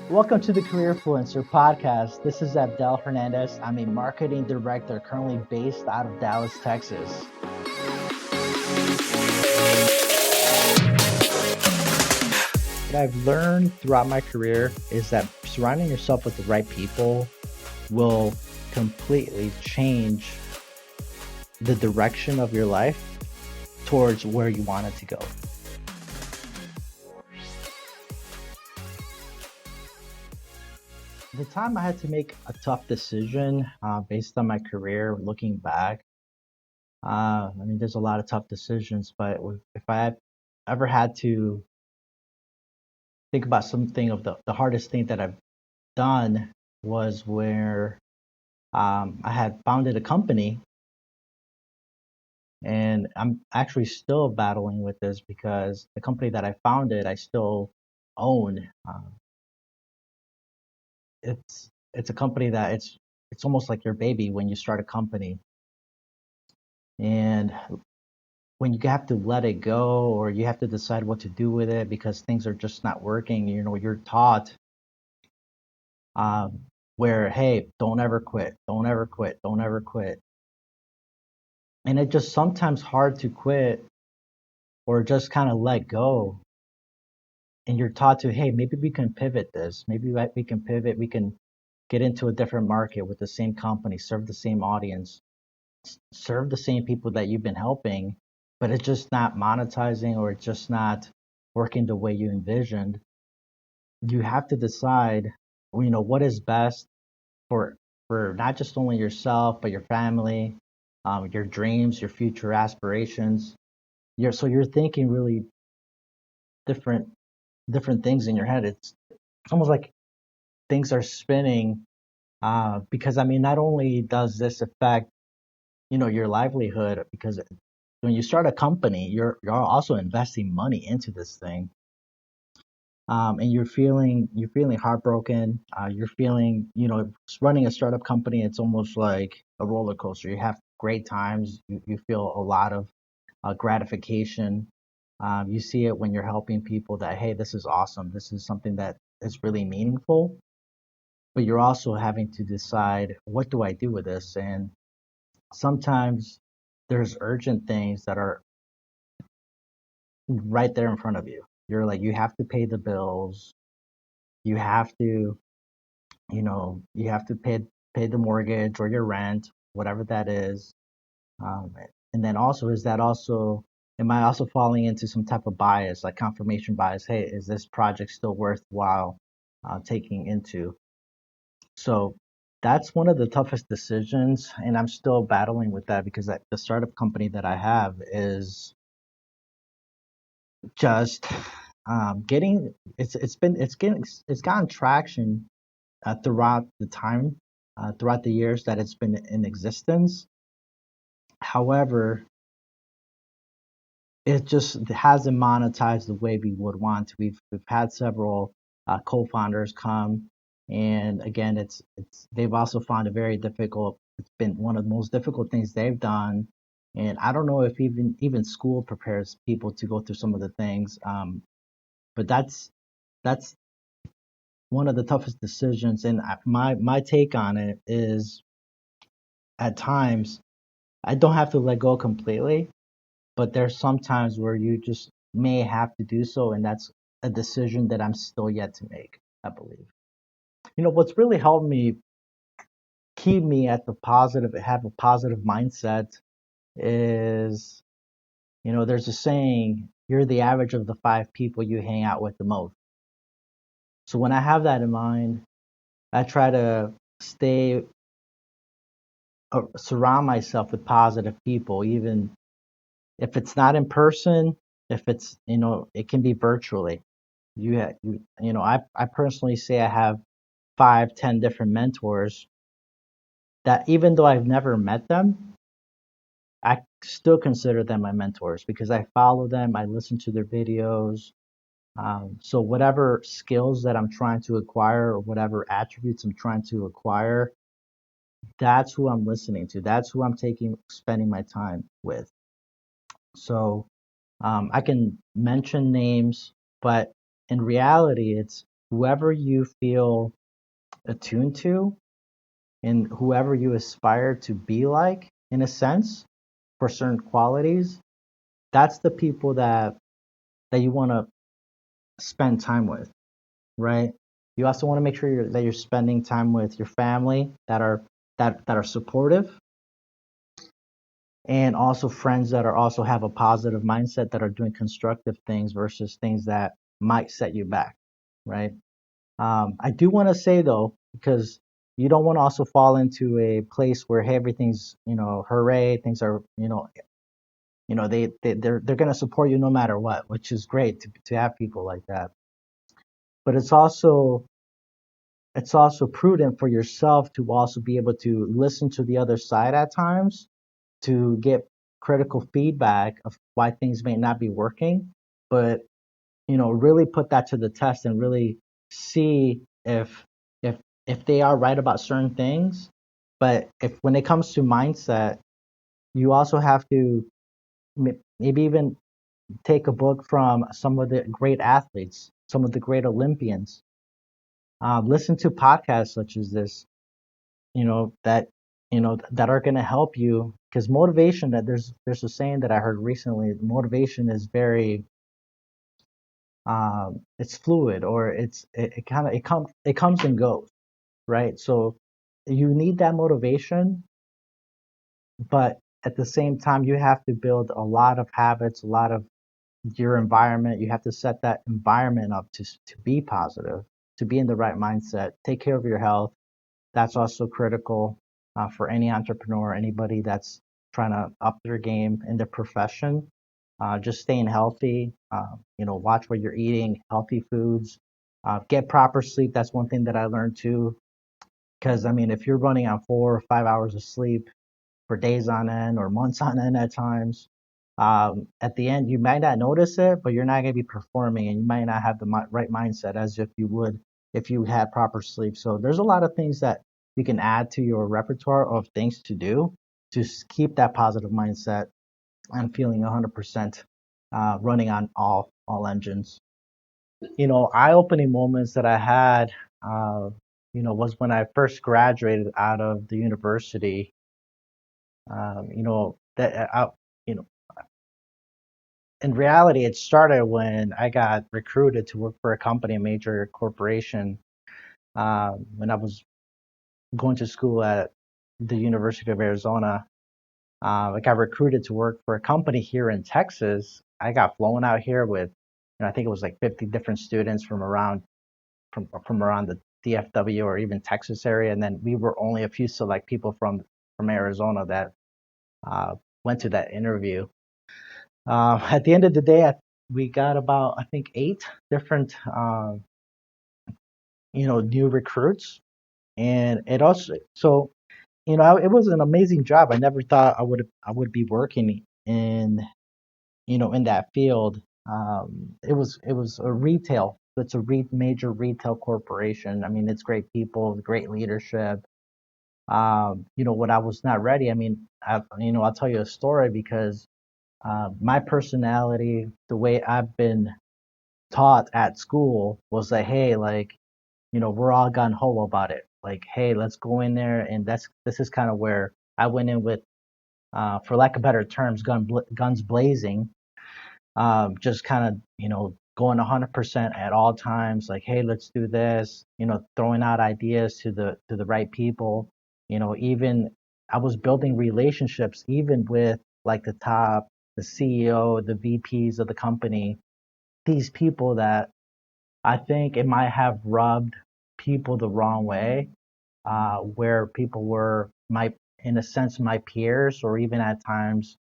Welcome to the Careerfluencer podcast. This is Abdel Hernandez. I'm a marketing director currently based out of Dallas, Texas. What I've learned throughout my career is that surrounding yourself with the right people will completely change the direction of your life towards where you want it to go. The time I had to make a tough decision based on my career, looking back, there's a lot of tough decisions, but if I had ever had to think about something of the hardest thing that I've done was where I had founded a company, and I'm actually still battling with this because the company that I founded, I still own. It's a company that it's almost like your baby when you start a company, and when you have to let it go or you have to decide what to do with it because things are just not working, you're taught where, hey, don't ever quit, don't ever quit, don't ever quit. And it's just sometimes hard to quit or just kind of let go. And you're taught to, hey, maybe we can pivot this. Maybe we can pivot. We can get into a different market with the same company, serve the same audience, serve the same people that you've been helping, but it's just not monetizing or it's just not working the way you envisioned. You have to decide, what is best for not just only yourself but your family, your dreams, your future aspirations. So you're thinking really different things in your head. It's almost like things are spinning because not only does this affect your livelihood, because when you start a company, you're also investing money into this thing, and you're feeling heartbroken. You're feeling, running a startup company. It's almost like a roller coaster. You have great times. You feel a lot of gratification. You see it when you're helping people that, hey, this is awesome. This is something that is really meaningful. But you're also having to decide, what do I do with this? And sometimes there's urgent things that are right there in front of you. You're like, you have to pay the bills. You have to, you have to pay the mortgage or your rent, whatever that is. And then also, am I also falling into some type of bias, like confirmation bias? Hey, is this project still worthwhile taking into? So that's one of the toughest decisions, and I'm still battling with that because the startup company that I have is just getting it's gotten traction throughout the time, throughout the years that it's been in existence. However, it just hasn't monetized the way we would want to. We've had several co-founders come, and again, they've also found it very difficult. It's been one of the most difficult things they've done, and I don't know if even school prepares people to go through some of the things. But that's one of the toughest decisions, and my take on it is, at times I don't have to let go completely, but there's some times where you just may have to do so, and that's a decision that I'm still yet to make, I believe. What's really helped me keep me at the positive, have a positive mindset is, there's a saying, you're the average of the five people you hang out with the most. So when I have that in mind, I try to stay surround myself with positive people, even if it's not in person. If it's, it can be virtually. I personally say I have 5, 10 different mentors that, even though I've never met them, I still consider them my mentors because I follow them, I listen to their videos. So whatever skills that I'm trying to acquire or whatever attributes I'm trying to acquire, that's who I'm listening to. That's who I'm spending my time with. So I can mention names, but in reality, it's whoever you feel attuned to and whoever you aspire to be like, in a sense, for certain qualities. That's the people that you want to spend time with, right? You also want to make sure that you're spending time with your family that are supportive, and also friends that are also have a positive mindset, that are doing constructive things versus things that might set you back, right? I do want to say though, because you don't want to also fall into a place where, hey, everything's, hooray, things are, they're going to support you no matter what, which is great to have people like that. But it's also prudent for yourself to also be able to listen to the other side at times, to get critical feedback of why things may not be working, but really put that to the test and really see if if they are right about certain things. But if when it comes to mindset, you also have to maybe even take a book from some of the great athletes, some of the great Olympians. Listen to podcasts such as this, that are going to help you, because motivation, that there's a saying that I heard recently, motivation is very it's fluid, or it kind of it comes and goes, right? So you need that motivation, but at the same time you have to build a lot of habits, a lot of your environment. You have to set that environment up to be positive, to be in the right mindset, take care of your health. That's also critical for any entrepreneur, anybody that's trying to up their game in their profession. Just staying healthy, watch what you're eating, healthy foods, get proper sleep. That's one thing that I learned too. Because, I mean, if you're running on 4 or 5 hours of sleep for days on end or months on end at times, at the end, you might not notice it, but you're not going to be performing, and you might not have the right mindset as if you would if you had proper sleep. So there's a lot of things that you can add to your repertoire of things to do to keep that positive mindset and feeling 100% running on all engines. Eye-opening moments that I had, was when I first graduated out of the university. That you know, in reality, it started when I got recruited to work for a company, a major corporation, when I was going to school at the University of Arizona. I got recruited to work for a company here in Texas. I got flown out here with, I think it was like 50 different students from around the DFW or even Texas area, and then we were only a few select people from Arizona that went to that interview. At the end of the day, we got about, I think, 8 different new recruits, and it also so it was an amazing job. I never thought I would be working in that field. It was a retail. It's a major retail corporation. I mean, it's great people, great leadership. What I was not ready. I mean, I'll tell you a story, because my personality, the way I've been taught at school, was like, hey, like, we're all gun ho about it. Like, hey, let's go in there, and this is kind of where I went in with, for lack of better terms, guns blazing, just kind of going 100% at all times, like, hey, let's do this, throwing out ideas to the right people. Even I was building relationships even with like the CEO, the VPs of the company, these people that I think it might have rubbed people the wrong way, where people were in a sense, my peers, or even at times,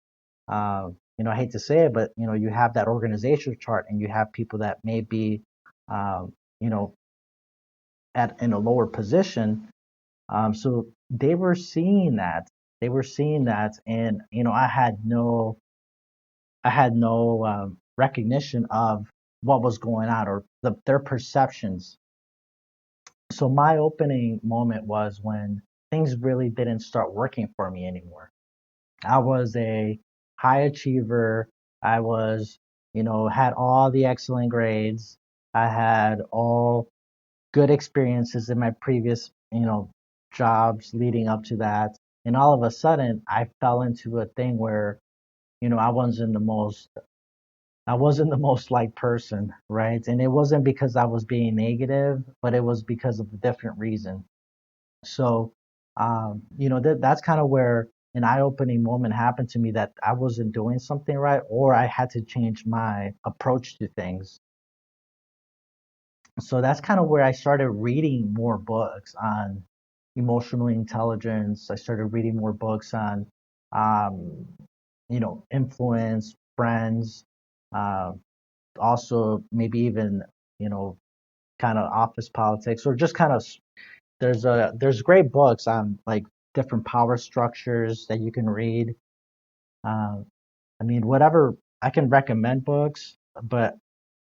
uh, I hate to say it, but you have that organizational chart, and you have people that may be, um, you know, in a lower position. So they were seeing that. They were seeing that, and I had no recognition of what was going on, or their perceptions. So my opening moment was when things really didn't start working for me anymore. I was a high achiever. I was, had all the excellent grades. I had all good experiences in my previous, jobs leading up to that. And all of a sudden, I fell into a thing where, I wasn't the most liked person, right? And it wasn't because I was being negative, but it was because of a different reason. So, that's kind of where an eye-opening moment happened to me that I wasn't doing something right, or I had to change my approach to things. So that's kind of where I started reading more books on emotional intelligence. I started reading more books on, um, influence, friends, uh, also maybe even, you know, kind of office politics, or just kind of there's great books on like different power structures that you can read. Uh, I mean, whatever I can recommend books, but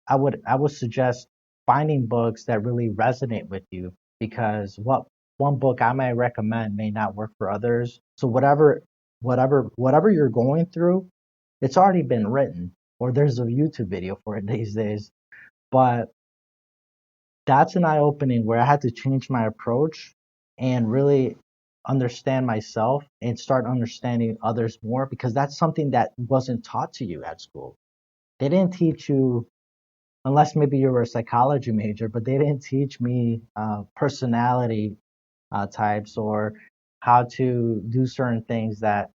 I would suggest finding books that really resonate with you, because what one book I might recommend may not work for others. So whatever you're going through, it's already been written, or there's a YouTube video for it these days. But that's an eye opening where I had to change my approach and really understand myself and start understanding others more, because that's something that wasn't taught to you at school. They didn't teach you, unless maybe you were a psychology major, but they didn't teach me personality types, or how to do certain things that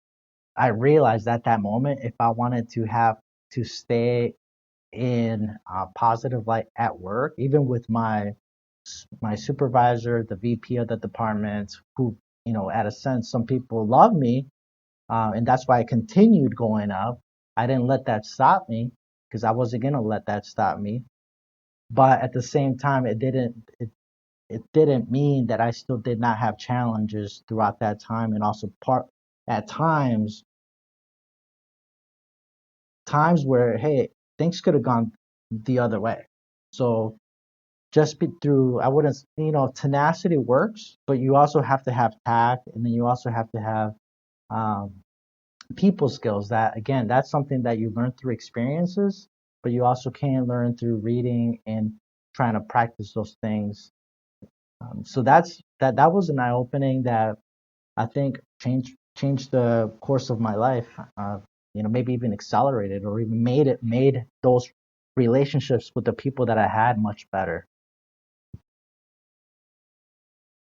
I realized at that moment, if I wanted to have to stay in positive light at work, even with my supervisor, the VP of the department, who, at a sense, some people love me, and that's why I continued going up. I didn't let that stop me, because I wasn't gonna let that stop me. But at the same time, it didn't mean that I still did not have challenges throughout that time, and also at times where, hey, things could have gone the other way. So just be through, I wouldn't, tenacity works, but you also have to have tact, and then you also have to have um, people skills. That, again, that's something that you learn through experiences, but you also can learn through reading and trying to practice those things. So that was an eye opening that I think changed the course of my life. Maybe even accelerated, or even made those relationships with the people that I had much better.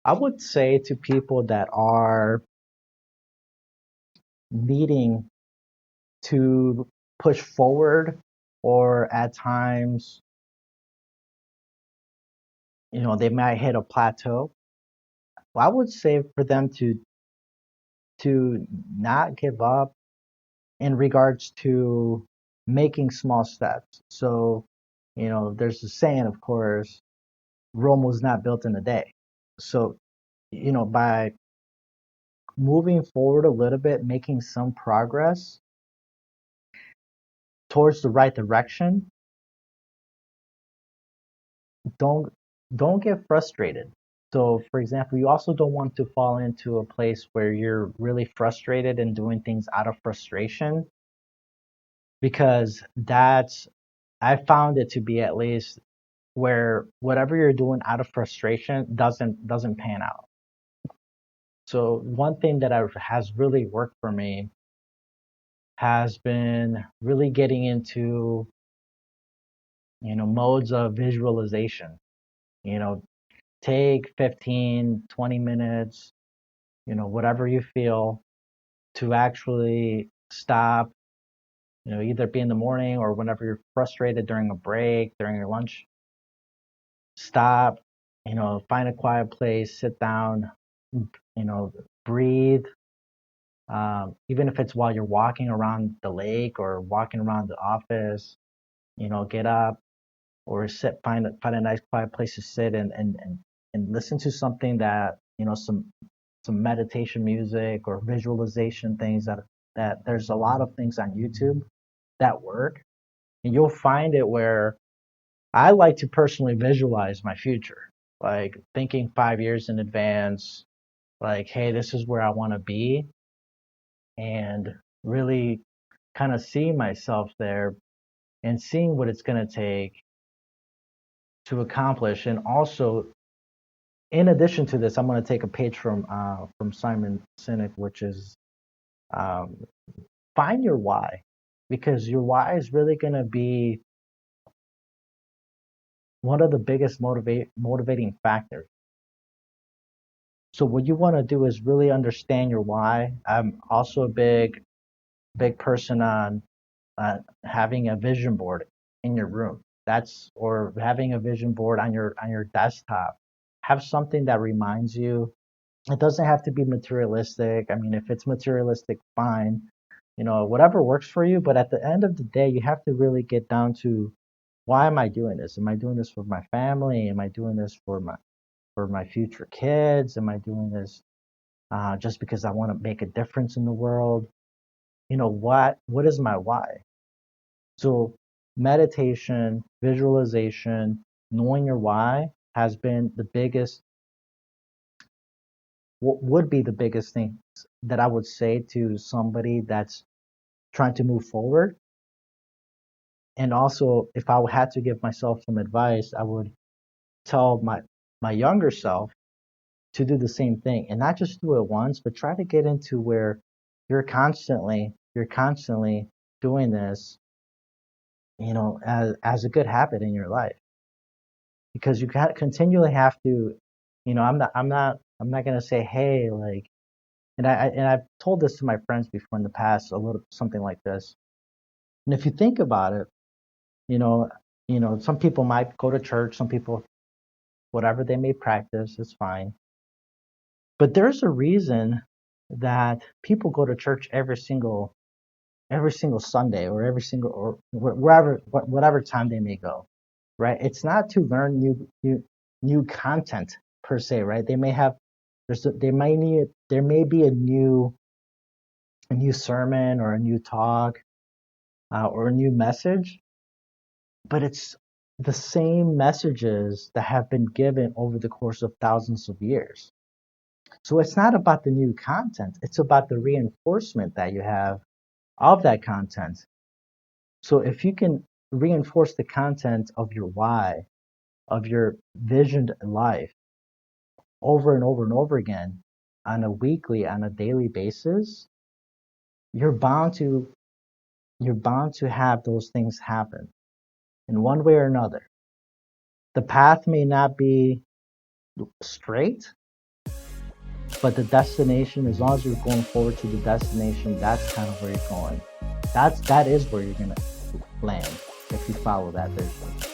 I would say to people that are needing to push forward, or at times, they might hit a plateau. I would say for them to not give up in regards to making small steps. So, there's a saying, of course, Rome was not built in a day. So, by moving forward a little bit, making some progress towards the right direction, don't don't get frustrated. So, for example, you also don't want to fall into a place where you're really frustrated and doing things out of frustration, because I found it to be, at least, where whatever you're doing out of frustration doesn't pan out. So one thing that has really worked for me has been really getting into, modes of visualization. You know, take 15, 20 minutes, whatever you feel, to actually stop, either be in the morning or whenever you're frustrated, during a break, during your lunch, stop, find a quiet place, sit down, breathe. Even if it's while you're walking around the lake or walking around the office, get up, or find a nice quiet place to sit, and listen to something that, some meditation music or visualization things, that there's a lot of things on YouTube that work. And you'll find it where I like to personally visualize my future, like thinking 5 years in advance, like, hey, this is where I want to be, and really kind of seeing myself there, and seeing what it's going to take, to accomplish. And also, in addition to this, I'm going to take a page from Simon Sinek, which is um, find your why, because your why is really going to be one of the biggest motivating factors. So what you want to do is really understand your why. I'm also a big person on having a vision board in your room. Or having a vision board on your desktop. Have something that reminds you. It doesn't have to be materialistic. I mean, if it's materialistic, fine. Whatever works for you. But at the end of the day, you have to really get down to, why am I doing this? Am I doing this for my family? Am I doing this for my future kids? Am I doing this just because I want to make a difference in the world? What is my why? So meditation, visualization, knowing your why has been what would be the biggest thing that I would say to somebody that's trying to move forward. And also, if I had to give myself some advice, I would tell my younger self to do the same thing, and not just do it once, but try to get into where you're constantly doing this, as a good habit in your life, because you continually have to, I'm not going to say, hey, like, and I've told this to my friends before in the past, a little something like this. And if you think about it, you know, some people might go to church, some people, whatever they may practice is fine. But there's a reason that people go to church every single Sunday, or or whatever time they may go, right? It's not to learn new content per se, right? They may have there may be a new sermon, or a new talk, or a new message, but it's the same messages that have been given over the course of thousands of years. So it's not about the new content, it's about the reinforcement that you have of that content. So if you can reinforce the content of your why, of your visioned life, over and over and over again, on a daily basis, you're bound to have those things happen in one way or another. The path may not be straight, but the destination, as long as you're going forward to the destination, that's kind of where you're going. That is where you're gonna land if you follow that vision.